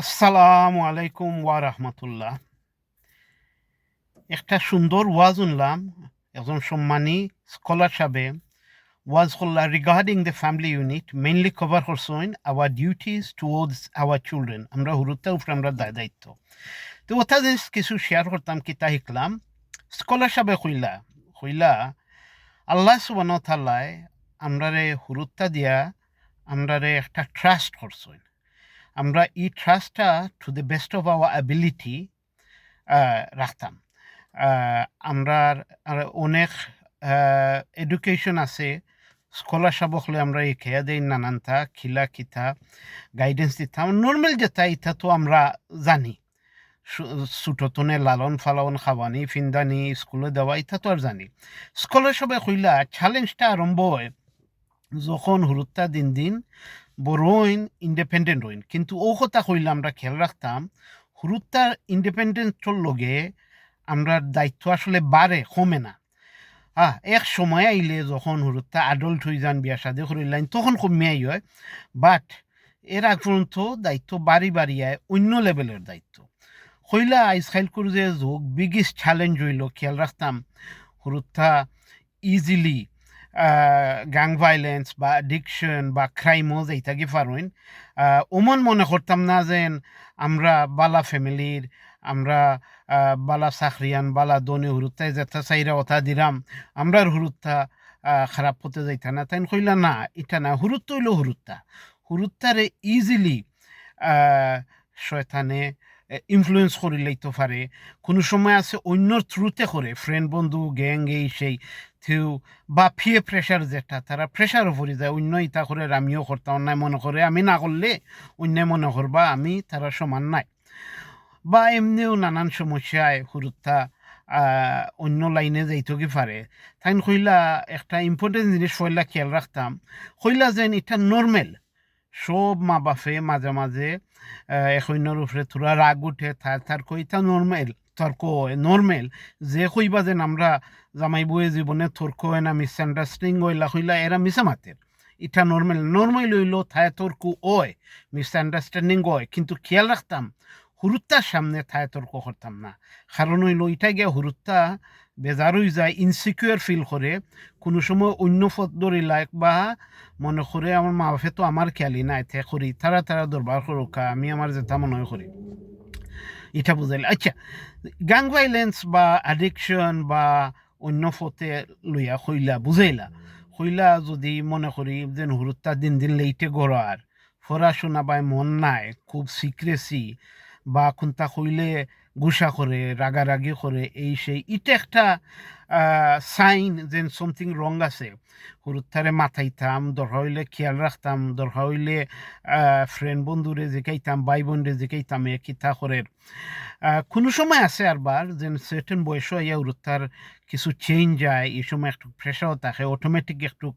আসসালামু আলাইকুম ওয়া রাহমাতুল্লাহ। একটা সুন্দর ওয়াজ শুনলাম। একজন সম্মানী স্কলার সাহেব ওয়াজ করলা regarding the family unit mainly cover করছেন our duties towards our children. আমরা হুরুতের উপরে আমরা দায়িত্ব। তো ওটা জিনিস কিছু শেয়ার করতাম কিতা শিখলাম। স্কলার সাহেব কইলা আল্লাহ সুবহানাহু ওয়া তাআলাই আমরারে হুরুত্বা দিয়া আমরারে একটা ট্রাস্ট করছেন। আমরা এই ট্রাস্টটা to the best of our ability রাখতাম। আ আমরার অনেক আ এডুকেশন আছে। স্কলারশিপ হলে আমরা শিখাইয়া দেই নানানটা খিলা খিতা গাইডেন্স দিতাম। নরমাল যেটা ইটা তো আমরা জানি। সু ছোটতনে লালন-পালন, খাওয়ানি, ফিন্দানি, স্কুলে দেওয়া ইটা তো আর জানি। স্কলারশিপে কইলা চ্যালেঞ্জটা আরম্ভ হয় যখন হুরুত্বা দিন দিন বড় হইন, ইন্ডিপেন্ডেন্ট হইন। কিন্তু ও কথা কইলে আমরা খেয়াল রাখতাম হুরুত্বার ইন্ডিপেন্ডেন্টর লগে আমরার দায়িত্ব আসলে বাড়ে, কমে না। এক সময় আইলে যখন হুরুত্বা অ্যাডাল্ট হয়ে যান, বিয়া শাদী করিলাইন তখন কমিয়াই হয়। বাট এর আগ পর্যন্ত দায়িত্ব বাড়ি বাড়ি আয় অন্য লেভেলের দায়িত্ব। কইলা আইজকাইল করে যে যোগ বিগেস্ট চ্যালেঞ্জ হইল খেয়াল রাখতাম হুরুত্বা ইজিলি গ্যাং ভাইলেন্স বা অ্যাডিকশন বা ক্রাইমও যাইতা কি পারইন। ওমন মনে করতাম না যেন আমরা বালা ফ্যামিলির, আমরা বালা চাকরিয়ান, বালা দনি হুরুত্তাই যেথা চাইরা কথা দিলাম, আমরার হুরুত্তা খারাপ হতে যাইতা না। তাই কইলা না, এটা না, হুরুত্ব হইল হুরুত্তা। হুরুত্তারে ইজিলি শয়তানে ইনফ্লুয়েন্স করে লইতে পারে। কোনো সময় আছে অন্যর থ্রুতে করে, ফ্রেন্ড বন্ধু গ্যাং এই সেই থ্রু বা পিয়ে প্রেশার যেটা তারা প্রেশার পড়ে যায় অন্য ইতা করে আমিও করতাম অন্যায় মনে করে আমি না করলে অন্যায় মনে করবা আমি তারা সমান নাই বা এমনিও নানান সমস্যায় হুরুত্তা অন্য লাইনে যাইতে কি পারে। তাই কইলা একটা ইম্পর্টেন্ট জিনিস পয়লা খেয়াল রাখতাম, কইলা যেন এটা নর্মেল। সব মা বাপে মাঝে মাঝে এখইনর উপরে থোড়া রাগ উঠে তার কইতা নর্মেল তর্ক হয় নর্মেল। যে কইবা যেন আমরা জামাই বউয়ে জীবনে তর্ক হয় না, মিসআন্ডারস্ট্যান্ডিং হইলা হইলা এরা মিশা মাতের। এটা নর্মেল নর্মেল হইল থায় তর্ক হয়, মিসআন্ডারস্ট্যান্ডিং হয়, কিন্তু খেয়াল রাখতাম হুরুত্তার সামনে থায় তর্ক করতাম না। কারণ হইল এটা গিয়ে হুরুত্তা বেজার হয়ে যায়, ইনসিকিউর ফিল করে, কোনো সময় অন্য পথ ধরে লাইক বা মনে করে আমার মা বাপে তো আমার খেয়ালই নাই তে করি তারা তারা দরবার করুকা আমি আমার যেটা মনে হয় করি। এটা বুঝাইলে আচ্ছা, গাং ভাইলেন্স বা অ্যাডিকশন বা অন্য পথে লইয়া কইলা বুঝাইলা কইলা যদি মনে করি যেন হুরুত্তা দিন দিন লেইটে গড়ার পড়াশোনা বা মন নাই, খুব সিক্রেসি বা কোনটা কইলে গুসা করে রাগারাগি করে এই সেই, এটা একটা সাইন যে সমথিং রং আছে। হুরুত্থারে মাথাইতাম, দরকার হইলে খেয়াল রাখতাম, দরকার হইলে ফ্রেন্ড বন্ধুরে জিকাইতাম, ভাই বোনরে জিকাইতাম এ কিতা করে। কোনো সময় আছে আরবার যে সার্টেন বয়সও ইয়া হুরুত্তার কিছু চেঞ্জ যায়, এই সময় একটু প্রেশারও থাকে, অটোমেটিক একটু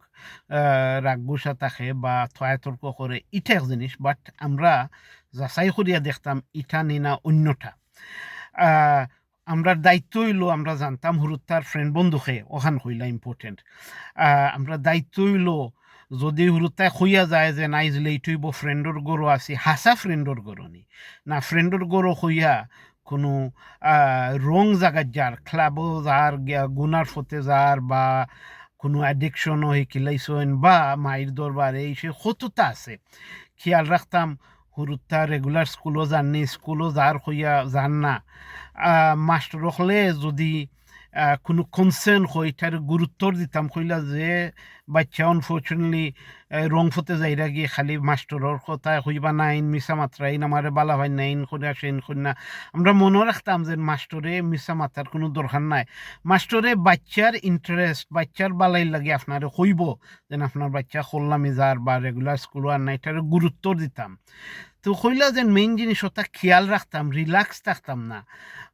রাগ গুসা থাকে বা থয়া তর্ক করে, এটা এক জিনিস। বাট আমরা যাচাই করিয়া দেখতাম ইটা নি না অন্যটা। আহ, আমরার দায়িত্ব হইল আমরা জানতাম হুরুত্তার ফ্রেন্ড বন্ধুকে ওখান হইলা ইম্পর্টেন্ট। আমরা দায়িত্ব হইল যদি হুরুত্তায় হইয়া যায় যে নাইজ লেট হইব ফ্রেন্ডর গরু আছি হাসা ফ্রেন্ডর গরু নি না, ফ্রেন্ডর গরু হইয়া কোনো রং জায়গায় যার ক্লাবও যার গুনার ফতে যার বা কোনো অ্যাডিকশন হয়ে কিলাইছেন বা মায়ের দরবার এই সে কতটা আছে খেয়াল রাখতাম। হুরুত্তা রেগুলার স্কুলও যাননি, স্কুলও যার হইয়া যান না। মাস্টার হলে যদি কোনো কনসার্ন হয় এটার গুরুত্বর দিতাম, কইলা যে বাচ্চা আনফর্চুনেটলি রং ফতে যাইরা গিয়ে খালি মাস্টরের কথা হইবা নাইন মিশা মাত্রাইন আমারে বালা ভাই নাইন করে আসেন কন্যা। আমরা মনে রাখতাম যে মাস্টরে মিশা মাথার কোনো দরকার নাই। মাস্টরে বাচ্চার ইন্টারেস্ট বাচ্চার বালাই লাগে আপনারে কইব যেন আপনার বাচ্চা খোল্লামি যার বা রেগুলার স্কুল আর না, এটার গুরুত্ব দিতাম। তো কইলা যে মেইন জিনিস ওটা খেয়াল রাখতাম, রিল্যাক্স থাকতাম না।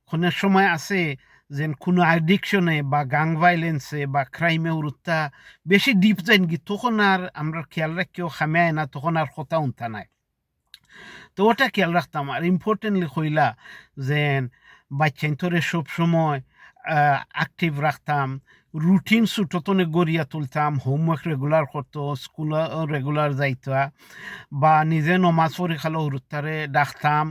কোনো সময় আছে যে কোনো অ্যাডিকশনে বা গাং ভাইলেন্সে বা ক্রাইমে উরুত্তা বেশি ডিপ যাইন কি তখন আর আমরা খেয়াল রাখিও খামিয়ায় না, তখন আর কথা উনতা নাই। তো ওটা খেয়াল রাখতাম। আর ইম্পর্টেন্টলি কইলা যে বাচ্চাইন্তরে সবসময় অ্যাক্টিভ রাখতাম, রুটিন ছুটতনে গড়িয়া তুলতাম, হোমওয়ার্ক রেগুলার করতো, স্কুল রেগুলার যাইতা, বা নিজে নমাজ পড়ি খালো হুরুত্তারে ডাকতাম,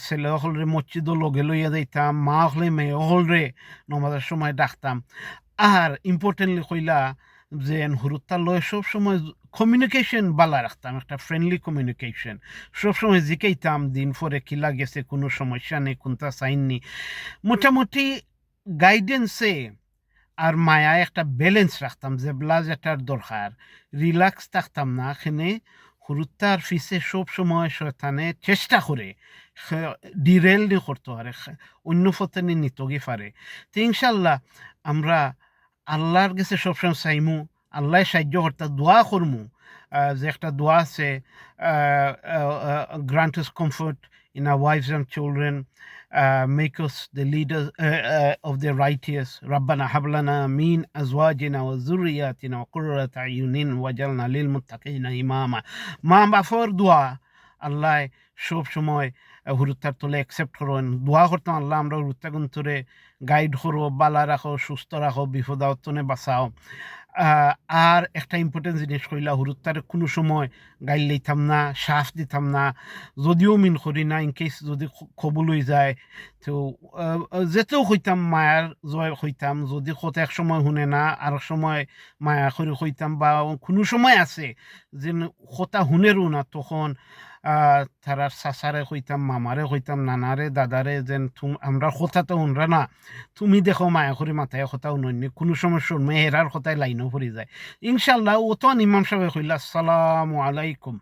ছেলে হলরে মসজিদ লগে লইয়া যাইতাম, মা হলে মেয়ে হলরে নমাজের সময় ডাকতাম। আর ইম্পর্টেন্টলি কইলা যে হুরুত্তার লয় সব সময় কমিউনিকেশন বালা রাখতাম, একটা ফ্রেন্ডলি কমিউনিকেশন সবসময় জিকাইতাম দিন পরে কিলা গেছে, কোনো সমস্যা নেই, কোনটা চাইননি, মোটামুটি গাইডেন্সে আর মায়ায় একটা ব্যালেন্স রাখতাম, যেগুলা যেটার দরকার, রিল্যাক্স থাকতাম না এখানে। হুরুত্তার ফিসে সব সময় শয়তানে চেষ্টা করে ডিরেল নি করতে পারে, অন্য পথে নিত গিয়ে পারে। তো ইনশাল্লাহ আমরা আল্লাহর কাছে সবসময় চাইমু, আল্লাহ সাহায্য করতে দোয়া করমু, যে একটা দোয়া আছে, grant us comfort in our wives and children, make us the leaders of the righteous, ربنا هب لنا من أزواجنا وذرياتنا قرة أعين واجعلنا للمتقين إماما। মা বাফর দোয়া আল্লাহ সব সময় হুরুত্তার তোলে অ্যাকসেপ্ট করেন। দোয়া করতাম আল্লাহ আমরা হুরুত্তা গুন্তরে গাইড করো, বালা রাখো, সুস্থ রাখো, বিপদাওতনে বাঁচাও। আর একটা ইম্পর্টেন্ট জিনিস কইলা, হুরুত্তারে কোনো সময় গাইল লইতাম না, শ্বাস দিতাম না, যদিও মিন করি না, ইনকেস যদি কবুল হয়ে যায়। তো যেতেও হইতাম মায়ার জয় হইতাম, যদি কত এক সময় শুনে না আর সময় মায়া করে হইতাম, বা কোনো সময় আছে যে কথা শুনেরও না, তখন তারা চাচারে হইতাম, মামারে হইতাম, নানারে, দাদারে, যেন আমরা কথা তো শুনরা না, তুমি দেখো মায়া করে মাথায় কথা শুননি, কোনো সময় শুনমে হেরার কথায় লাইনও পড়ে যায়। ইনশাল্লাহ ও তো ইমাম সাহেব কইলা আসসালামু আলাইকুম।